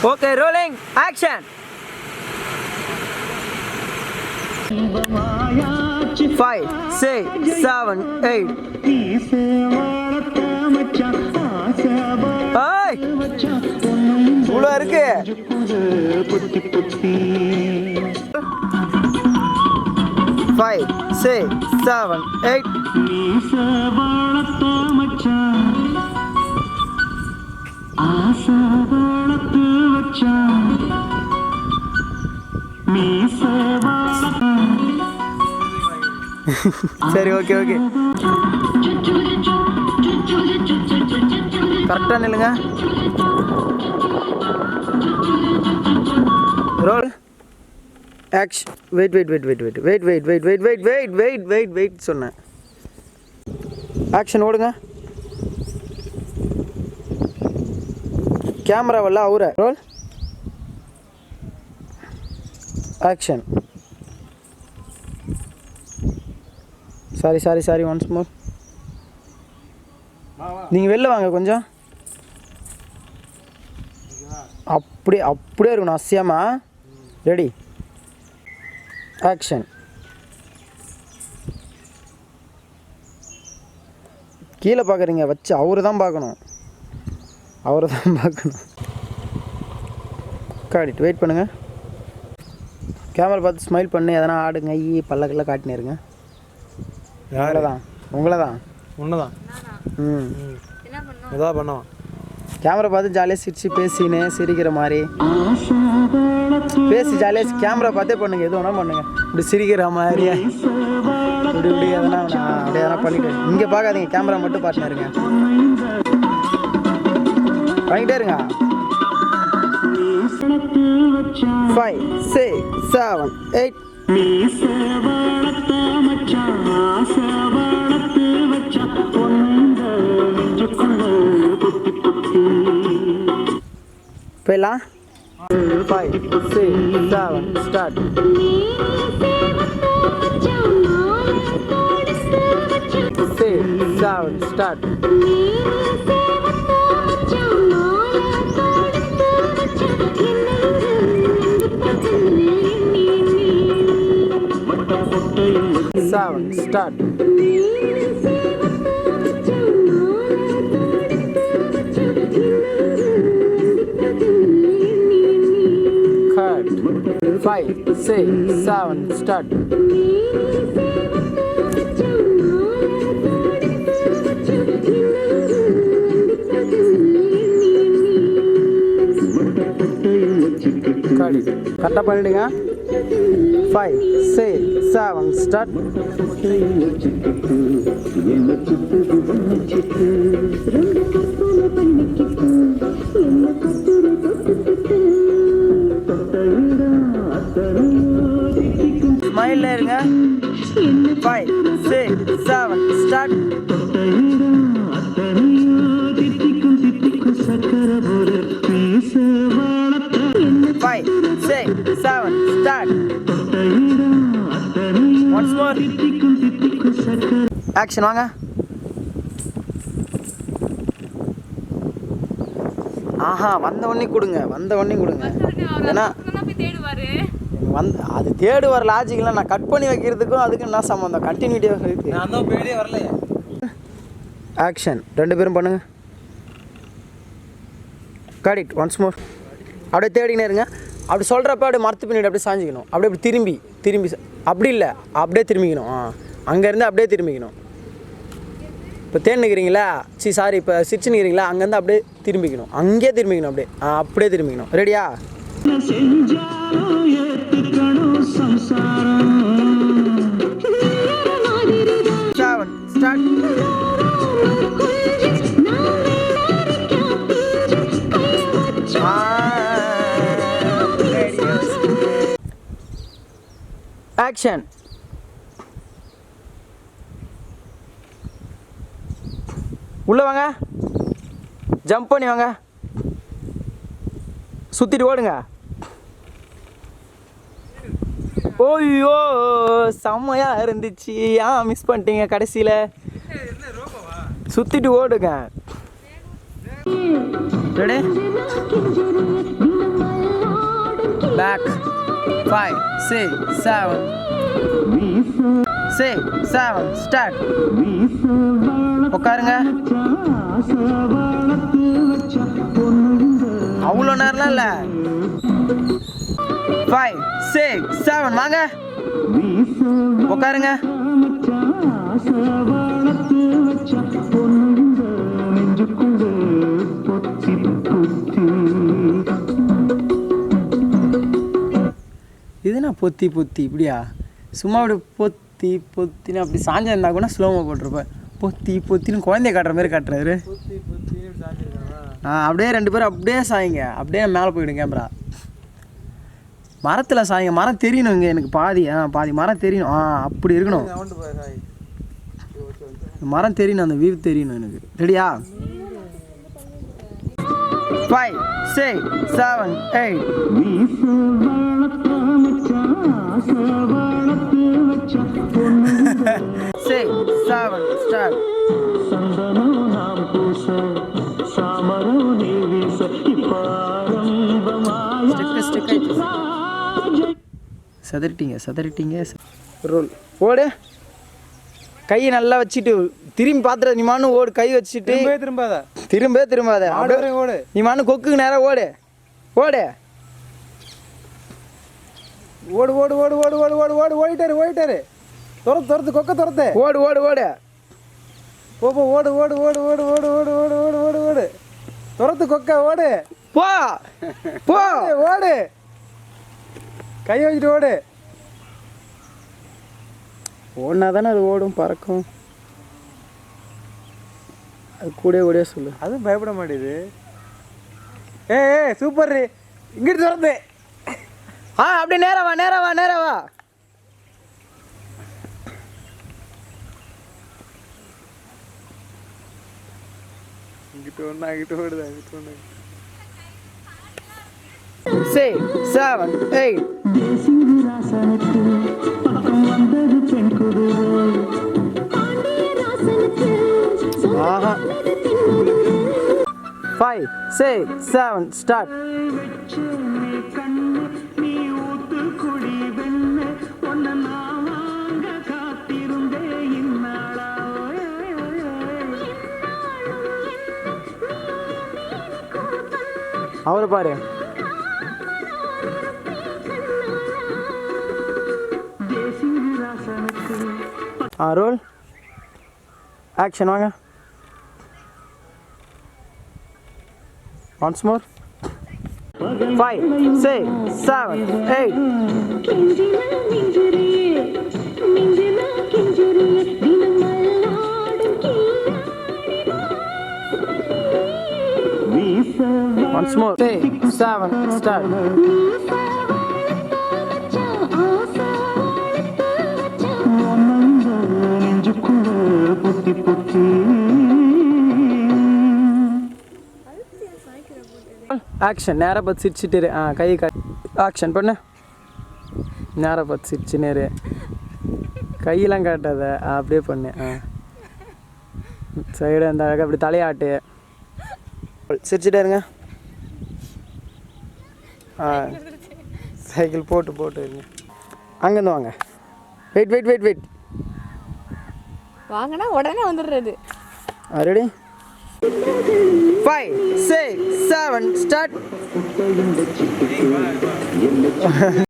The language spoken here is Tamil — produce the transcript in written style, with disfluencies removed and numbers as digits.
Okay, rolling, action. 5, 6, 7, 8. Hey! இவ்வளோ இருக்கு. 5, 6, 7, 8. சரி, ஓகே ஓகே, கரெக்டாக நில்லுங்க. Roll action. வெயிட் சொன்னேன். ஆக்ஷன் ஓடுங்க. கேமராவெல்லாம் அவுற. Roll action. Sorry once more. நீங்கள் வெளில வாங்க கொஞ்சம். அப்படியே இருக்கணும், அசியமா. Ready action. கீழே பார்க்குறீங்க வச்சு அவரு தான் பார்க்கணும். காட்டிட்டு வெயிட் பண்ணுங்கள். கேமரா பார்த்து ஸ்மைல் பண்ணி எதனா ஆடுங்க. பல்லக்கெல்லாம் காட்டினே இருங்க. உங்களை தான் உன்னதான். எதாவது பண்ணுவான். கேமரா பார்த்து ஜாலியாக பேசினே சிரிக்கிற மாதிரி பேசி ஜாலியாக கேமரா பார்த்தே பண்ணுங்க. எது வேணா பண்ணுங்க. இப்படி சிரிக்கிற மாதிரி இப்படி எதனா பண்ணிட்டு இங்கே பார்க்காதீங்க. கேமரா மட்டும் பார்த்துன்னு இருங்க. பண்ணிக்கிட்டே இருங்க. 5, 6, 7, 8. போயிடலாம். 5, 6, 7 start. Start. Start. Cut. 5, 6, 7 start. கரெக்டாக பண்ணிடுங்க. 5, 6, 7 ஸ்டார்ட். ஸ்மைல்ல இருங்க. 5, 6, 7 start. 5, 6, 7 start. Once more action. வாங்க. வந்த உடனே கொடுங்க. ஏன்னா அது தேடு வர லாஜிக்கெலாம் நான் கட் பண்ணி வைக்கிறதுக்கும் அதுக்கும் என்ன சம்மந்தம்? கண்டினியூட்டியாக இருக்கு. வரல. ஆக்ஷன். 2 பேரும் பண்ணுங்க. கரெக்ட். Once more. அப்படியே தேடினே இருங்க. அப்படி சொல்கிறப்ப அப்படியே மரத்து பின்னாடி அப்படியே சாஞ்சிக்கணும். அப்படியே திரும்பி அப்படி இல்லை, அப்படியே திரும்பிக்கணும். அங்கேருந்து அப்படியே திரும்பிக்கணும். இப்போ தேன்னுக்கிறீங்களா, சாரி இப்போ சிரிச்சுன்னுக்கிறீங்களா, அங்கேருந்து அப்படியே திரும்பிக்கணும். அங்கேயே திரும்பிக்கணும். அப்படியே திரும்பிக்கணும். ரெடியா? ஸ்டார்ட். ஆக்ஷன். உள்ள வாங்க. ஜம்ப் பண்ணி வாங்க. சுத்திட்டு ஓடுங்க. ஓய்யோ செம்மையா இருந்துச்சு. மிஸ் பண்ணிட்டீங்க கடைசியில். சுத்திட்டு ஓடுங்க. ரெடி? Back 5 6 7 6 7 start. உட்காருங்க. அவ்வளோ நேரம்லாம் இல்லை. 5 6 7 வாங்க உட்காருங்க. இதுனா பொத்தி பொத்தி இப்படியா? சும்மா அப்படி பொத்தி பொத்தின்னு அப்படி சாஞ்சா இருந்தால் கூட ஸ்லோமோ போட்டிருப்பேன். பொத்தி பொத்தின்னு குழந்தைய காட்டுற மாதிரி காட்டுறாரு. அப்படியே 2 பேரும் அப்படியே சாய்ங்க. அப்படியே மேலே போயிடும் கேமரா. மரத்தில் சாய்ங்க. மரம் தெரியணும். இங்கே எனக்கு பாதி பாதி மரம் தெரியணும். அப்படி இருக்கணும். மரம் தெரியணும். அந்த வியூ தெரியணும் எனக்கு. ரெடியா? 5 6 7 8 6 7 ஸ்டார்ட். சதறிட்டீங்க. ரோல் ஓடு. கையை நல்லா வச்சுட்டு திரும்பி பார்த்துட்டு நீ மானு ஓடு. கை வச்சுட்டு திரும்பாத அப்படியே ஓடு. நீ மானு கொக்குக்கு நேரம் ஓடு. ஓடு ஓடு ஓடு ஓடு ஓடு ஓடு ஓடு ஓடு ஓடிட்டாரு. துரத்து கொக்க துரத்து. ஓடு ஓடு ஓடு போ ஓடு ஓடு ஓடு ஓடு ஓடு ஓடு ஓடு ஓடு ஓடு ஓடு துரத்து கொக்க ஓடு. போ போ ஓடு. கை வச்சுட்டு ஓடு. ஓடினா தானே அது ஓடும் பறக்கும். அது கூட சொல்லு. அதுவும் பயப்பட மாட்டேது. சூப்பர். இங்கிட்டு திறந்து அப்படியே நேரா வா. இங்கிட்டு ஓடுதா. 6 7 8 5 6 7 ஸ்டார்ட். அவரை பாரு. ரோல் ஆக்ஷன் வாங்க. once more 5 6 7 8 once more 6 7 start. Action. நேராக பார்த்து சிரிச்சுட்டு கையை ஆக்ஷன் பண்ணு. நேராக பார்த்து சிரிச்சு நேரு. கையெல்லாம் காட்டாத. அப்படியே பண்ணு. சைடு அந்த அழகாக அப்படி தலையாட்டு. சிரிச்சுட்டே இருங்க. சைக்கிள் போட்டு இருங்க. அங்கேருந்து வாங்க. வெயிட் வாங்கண்ணா உடனே வந்துடுறது. Ready 5 6 7 start.